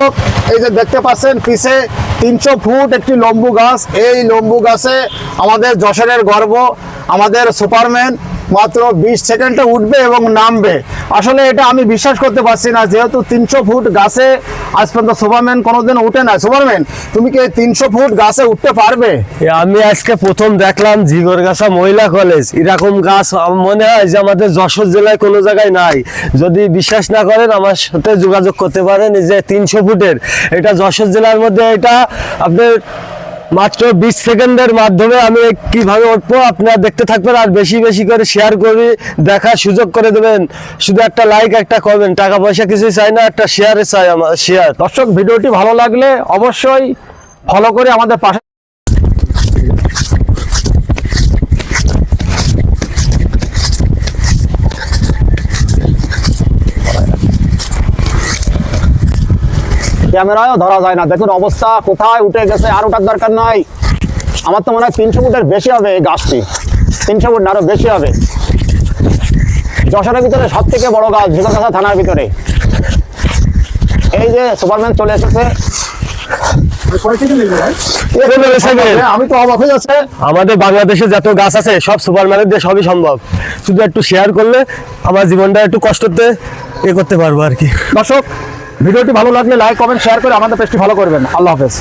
এই যে দেখতে পাচ্ছেন পিছে 300 ফুট একটি লম্বু গাছ। এই লম্বু গাছে আমাদের যশোরের গর্ব, আমাদের সুপারম্যান মাত্র 20 সেকেন্ডে উঠবে এবং নামবে। আসলে এটা আমি বিশ্বাস করতে পারছি না, যেহেতু 300 ফুট গাছে আজ পর্যন্ত সুপারম্যান কোনোদিন উঠে না। সুপারম্যান, তুমি কি 300 ফুট গাছে উঠতে পারবে? আমি আজকে প্রথম দেখলাম ঝিগরগাছা মহিলা কলেজ, এরকম গাছ মনে হয় যে আমাদের যশোর জেলায় কোনো জায়গায় নাই। যদি বিশ্বাস না করেন আমার সাথে যোগাযোগ করতে পারেন। এই যে 300 ফুটের, এটা যশোর জেলার মধ্যে, এটা আপনার মাত্র 20 সেকেন্ডের মাধ্যমে আমি কিভাবে উঠবো আপনারা দেখতে থাকবেন, আর বেশি বেশি করে শেয়ার করে দেখার সুযোগ করে দেবেন। শুধু একটা লাইক, একটা কমেন্ট, টাকা পয়সা কিছুই চাই না, একটা শেয়ারে চাই। আমার শেয়ার। দর্শক, ভিডিওটি ভালো লাগলে অবশ্যই ফলো করে আমাদের পাশে। ক্যামেরায়ও ধরা যায় না, দেখুন অবস্থা কোথায় উঠে গেছে। আর ওঠার দরকার নাই। আমার তো মনে হয় 300 ফুটের বেশি হবে এই গাছটি। 300 ফুট না, আরো বেশি হবে। যশোরের ভিতরে সব থেকে বড় গাছ, ঝিগরগাছা থানার ভিতরে। এই যে সুপারম্যান চলে এসেছে। আমি তো অবাক হয়ে যাচ্ছে। আমাদের বাংলাদেশে যত গাছ আছে সব সুপারম্যানের দিয়ে সবই সম্ভব। শুধু একটু শেয়ার করলে আমার জীবনটা একটু কষ্টতে করতে পারবো আর কি। দর্শক, ভিডিওটি ভালো লাগলে লাইক, কমেন্ট, শেয়ার করে আমাদের পেজটি ফলো করবেন। আল্লাহ হাফেজ।